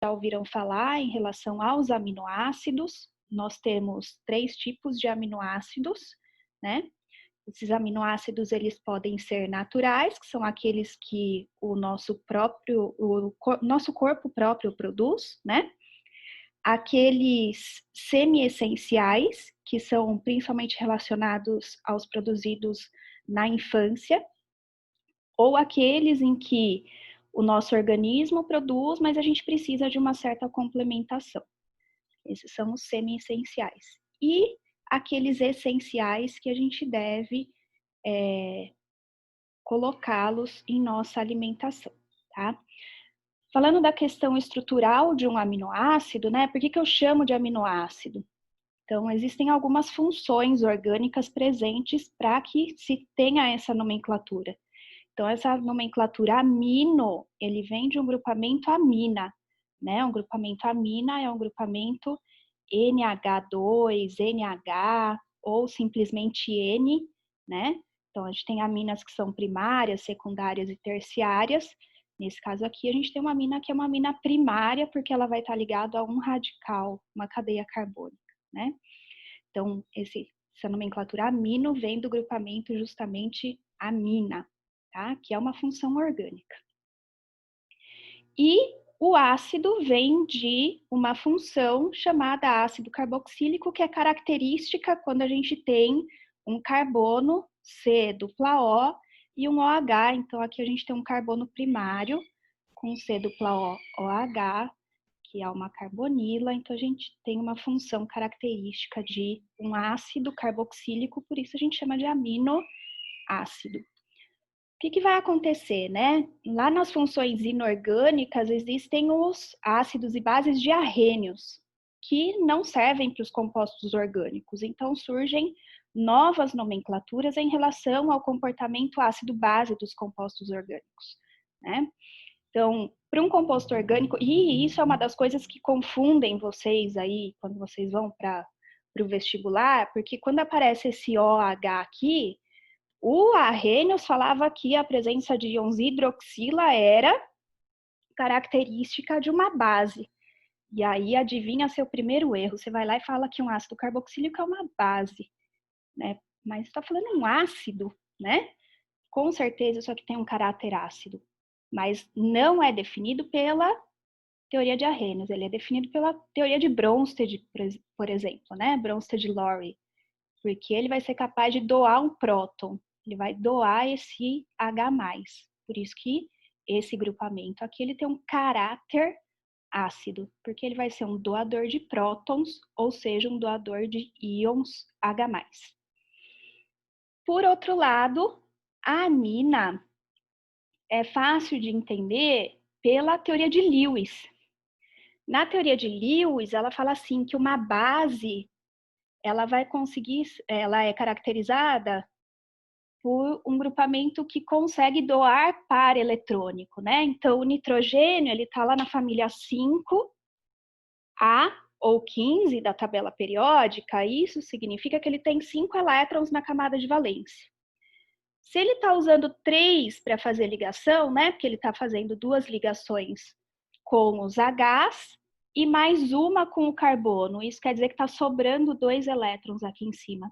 já ouviram falar em relação aos aminoácidos. Nós temos 3 tipos de aminoácidos, né? Esses aminoácidos, eles podem ser naturais, que são aqueles que o nosso corpo próprio produz, né? Aqueles semi-essenciais, que são principalmente relacionados aos produzidos na infância, ou aqueles em que o nosso organismo produz, mas a gente precisa de uma certa complementação. Esses são os semi-essenciais. E aqueles essenciais que a gente deve colocá-los em nossa alimentação, tá? Falando da questão estrutural de um aminoácido, né? Por que eu chamo de aminoácido? Então, existem algumas funções orgânicas presentes para que se tenha essa nomenclatura. Então, essa nomenclatura amino, ele vem de um grupamento amina, né? Um grupamento amina é um grupamento NH2, NH ou simplesmente N, né? Então, a gente tem aminas que são primárias, secundárias e terciárias. Nesse caso aqui, a gente tem uma amina que é uma amina primária, porque ela vai estar ligada a um radical, uma cadeia carbônica, né? Então, essa nomenclatura amino vem do grupamento justamente amina, tá? Que é uma função orgânica. E o ácido vem de uma função chamada ácido carboxílico, que é característica quando a gente tem um carbono C dupla O e um OH. Então, aqui a gente tem um carbono primário com C dupla O, OH, que é uma carbonila. Então, a gente tem uma função característica de um ácido carboxílico, por isso a gente chama de aminoácido. O que vai acontecer, né? Lá nas funções inorgânicas existem os ácidos e bases diarrênios, que não servem para os compostos orgânicos. Então, surgem novas nomenclaturas em relação ao comportamento ácido-base dos compostos orgânicos, né? Então, para um composto orgânico, e isso é uma das coisas que confundem vocês aí, quando vocês vão para o vestibular, porque quando aparece esse OH aqui, o Arrhenius falava que a presença de íons hidroxila era característica de uma base. E aí, adivinha seu primeiro erro. Você vai lá e fala que um ácido carboxílico é uma base, né? Mas está falando um ácido, né? Com certeza isso aqui tem um caráter ácido. Mas não é definido pela teoria de Arrhenius. Ele é definido pela teoria de Bronsted, por exemplo, né? Bronsted-Lowry. Porque ele vai ser capaz de doar um próton. Ele vai doar esse H+. Por isso que esse grupamento aqui, ele tem um caráter ácido, porque ele vai ser um doador de prótons, ou seja, um doador de íons H+. Por outro lado, a amina é fácil de entender pela teoria de Lewis. Na teoria de Lewis, ela fala assim que uma base, ela é caracterizada por um grupamento que consegue doar par eletrônico, né? Então, o nitrogênio, ele está lá na família 5, A ou 15 da tabela periódica, isso significa que ele tem 5 elétrons na camada de valência. Se ele está usando 3 para fazer ligação, né? Porque ele está fazendo 2 ligações com os Hs e mais uma com o carbono, isso quer dizer que está sobrando 2 elétrons aqui em cima,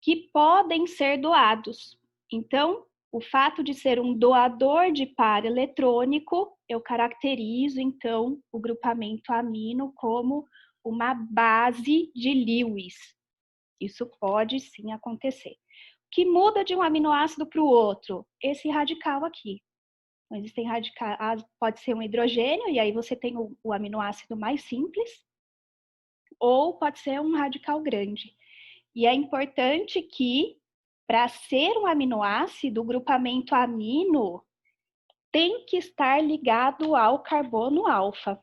que podem ser doados. Então, o fato de ser um doador de par eletrônico, eu caracterizo, então, o grupamento amino como uma base de Lewis. Isso pode, sim, acontecer. O que muda de um aminoácido para o outro? Esse radical aqui. Então, existem radicais, pode ser um hidrogênio, e aí você tem o aminoácido mais simples, ou pode ser um radical grande. E é importante que, para ser um aminoácido, o grupamento amino tem que estar ligado ao carbono alfa,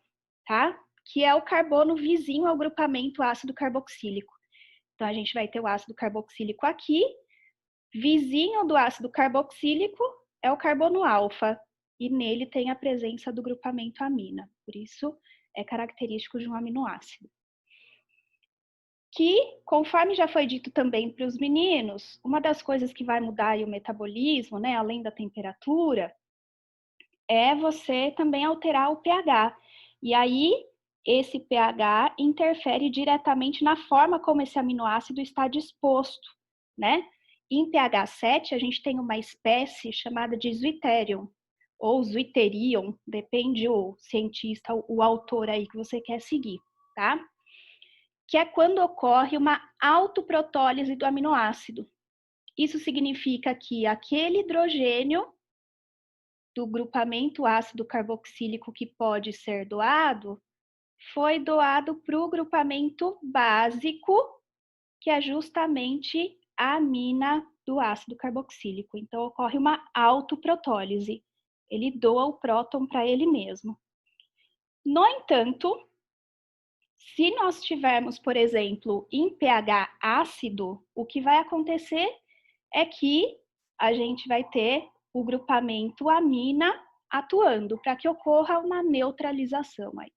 tá? Que é o carbono vizinho ao grupamento ácido carboxílico. Então, a gente vai ter o ácido carboxílico aqui, vizinho do ácido carboxílico é o carbono alfa, e nele tem a presença do grupamento amina. Por isso, é característico de um aminoácido. Que, conforme já foi dito também para os meninos, uma das coisas que vai mudar aí o metabolismo, né, além da temperatura, é você também alterar o pH. E aí, esse pH interfere diretamente na forma como esse aminoácido está disposto, né? Em pH 7, a gente tem uma espécie chamada de zwitterium, ou zwitterion, depende o cientista, o autor aí que você quer seguir, tá? Que é quando ocorre uma autoprotólise do aminoácido. Isso significa que aquele hidrogênio do grupamento ácido carboxílico que pode ser doado foi doado para o grupamento básico, que é justamente a amina do ácido carboxílico. Então, ocorre uma autoprotólise. Ele doa o próton para ele mesmo. No entanto, se nós tivermos, por exemplo, em pH ácido, o que vai acontecer é que a gente vai ter o grupamento amina atuando para que ocorra uma neutralização aí.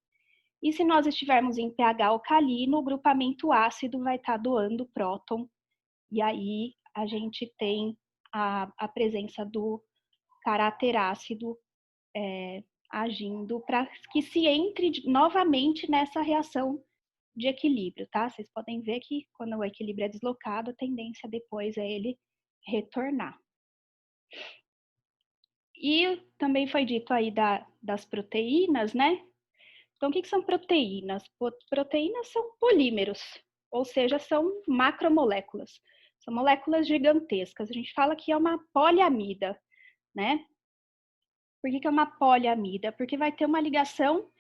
E se nós estivermos em pH alcalino, o grupamento ácido vai estar doando próton, e aí a gente tem a presença do caráter ácido agindo para que se entre novamente nessa reação de equilíbrio, tá? Vocês podem ver que quando o equilíbrio é deslocado, a tendência depois é ele retornar. E também foi dito aí das proteínas, né? Então, o que são proteínas? Proteínas são polímeros, ou seja, são macromoléculas. São moléculas gigantescas. A gente fala que é uma poliamida, né? Por que é uma poliamida? Porque vai ter uma ligação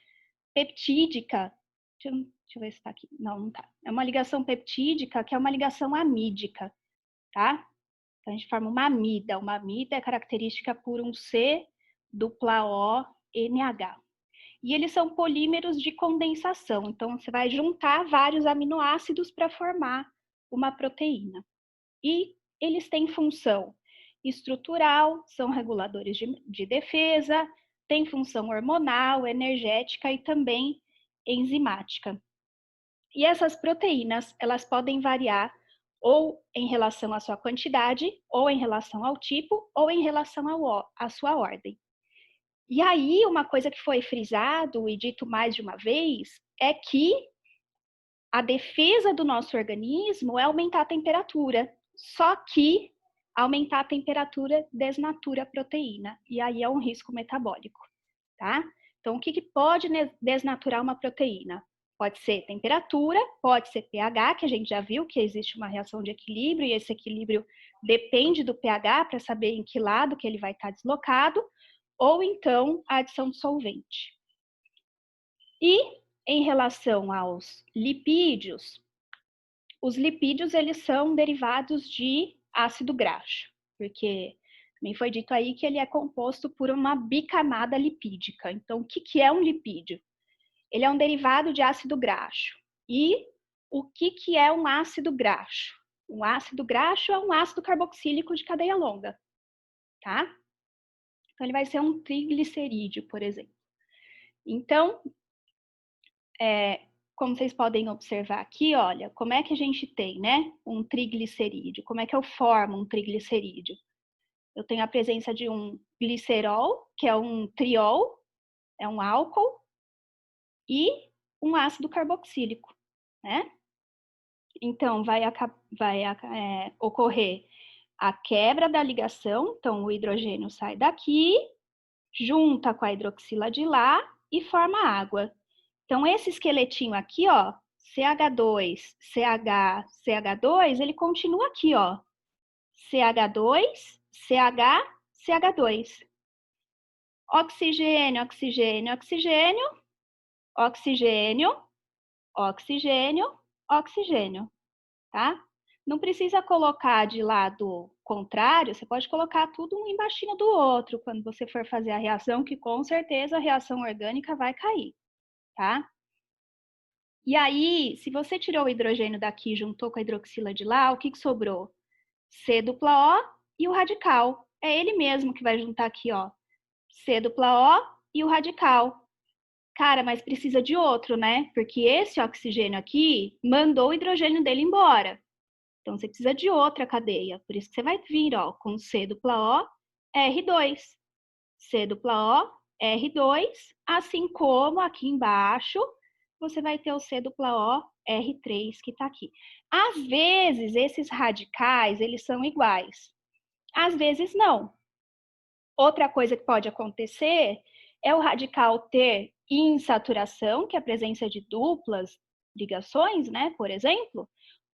peptídica. Deixa eu ver se está aqui. Não, não está. É uma ligação peptídica que é uma ligação amídica, tá? Então, a gente forma uma amida. Uma amida é característica por um C dupla O NH. E eles são polímeros de condensação. Então, você vai juntar vários aminoácidos para formar uma proteína. E eles têm função estrutural, são reguladores de defesa, têm função hormonal, energética e também enzimática. E essas proteínas, elas podem variar ou em relação à sua quantidade, ou em relação ao tipo, ou em relação à sua ordem. E aí, uma coisa que foi frisado e dito mais de uma vez é que a defesa do nosso organismo é aumentar a temperatura. Só que aumentar a temperatura desnatura a proteína. E aí é um risco metabólico, tá? Então, o que pode desnaturar uma proteína? Pode ser temperatura, pode ser pH, que a gente já viu que existe uma reação de equilíbrio, e esse equilíbrio depende do pH para saber em que lado que ele vai estar deslocado, ou então a adição de solvente. E em relação aos lipídios, os lipídios eles são derivados de ácido graxo, porque também foi dito aí que ele é composto por uma bicamada lipídica. Então, o que é um lipídio? Ele é um derivado de ácido graxo. E o que é um ácido graxo? Um ácido graxo é um ácido carboxílico de cadeia longa, tá? Então, ele vai ser um triglicerídeo, por exemplo. Então, como vocês podem observar aqui, olha, como é que a gente tem, né, um triglicerídeo? Como é que eu formo um triglicerídeo? Eu tenho a presença de um glicerol, que é um triol, é um álcool, e um ácido carboxílico, né? Então, vai ocorrer a quebra da ligação, então o hidrogênio sai daqui, junta com a hidroxila de lá e forma água. Então, esse esqueletinho aqui, ó, CH2, CH, CH2, ele continua aqui, ó. CH2, CH, CH2. Oxigênio, oxigênio, oxigênio, oxigênio, oxigênio, oxigênio, tá? Não precisa colocar de lado contrário, você pode colocar tudo um embaixo do outro quando você for fazer a reação, que com certeza a reação orgânica vai cair, tá? E aí, se você tirou o hidrogênio daqui e juntou com a hidroxila de lá, o que sobrou? C dupla O e o radical. É ele mesmo que vai juntar aqui, ó. C dupla O e o radical. Cara, mas precisa de outro, né? Porque esse oxigênio aqui mandou o hidrogênio dele embora. Então, você precisa de outra cadeia. Por isso que você vai vir, ó, com C dupla O, R2. C dupla O, R2, assim como aqui embaixo você vai ter o C dupla O R3 que está aqui. Às vezes, esses radicais, eles são iguais. Às vezes, não. Outra coisa que pode acontecer é o radical ter insaturação, que é a presença de duplas ligações, né, por exemplo,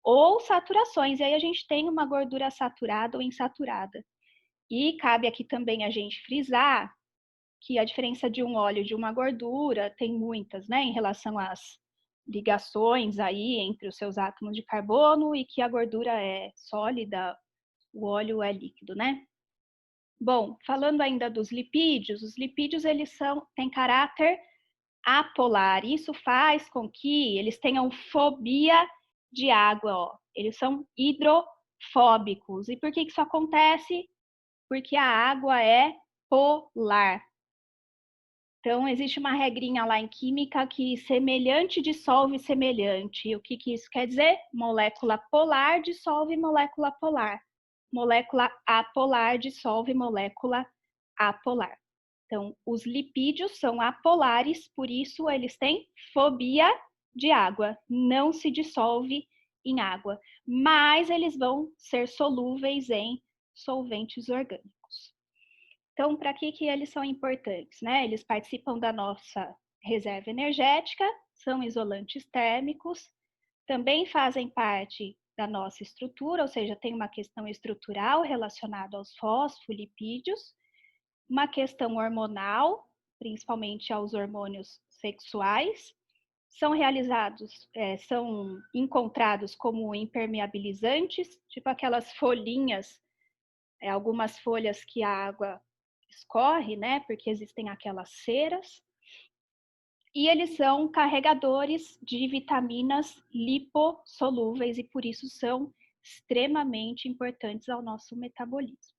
ou saturações. E aí a gente tem uma gordura saturada ou insaturada. E cabe aqui também a gente frisar que a diferença de um óleo e de uma gordura tem muitas, né, em relação às ligações aí entre os seus átomos de carbono e que a gordura é sólida, o óleo é líquido, né? Bom, falando ainda dos lipídios, os lipídios eles têm caráter apolar. Isso faz com que eles tenham fobia de água, ó. Eles são hidrofóbicos. E por que isso acontece? Porque a água é polar. Então, existe uma regrinha lá em química que semelhante dissolve semelhante. E o que isso quer dizer? Molécula polar dissolve molécula polar. Molécula apolar dissolve molécula apolar. Então, os lipídios são apolares, por isso eles têm fobia de água, não se dissolve em água, mas eles vão ser solúveis em solventes orgânicos. Então, para que eles são importantes, né? Eles participam da nossa reserva energética, são isolantes térmicos, também fazem parte da nossa estrutura, ou seja, tem uma questão estrutural relacionada aos fosfolipídios, uma questão hormonal, principalmente aos hormônios sexuais, são encontrados como impermeabilizantes, tipo aquelas folhinhas, algumas folhas que a água escorre, né? Porque existem aquelas ceras. E eles são carregadores de vitaminas lipossolúveis e por isso são extremamente importantes ao nosso metabolismo.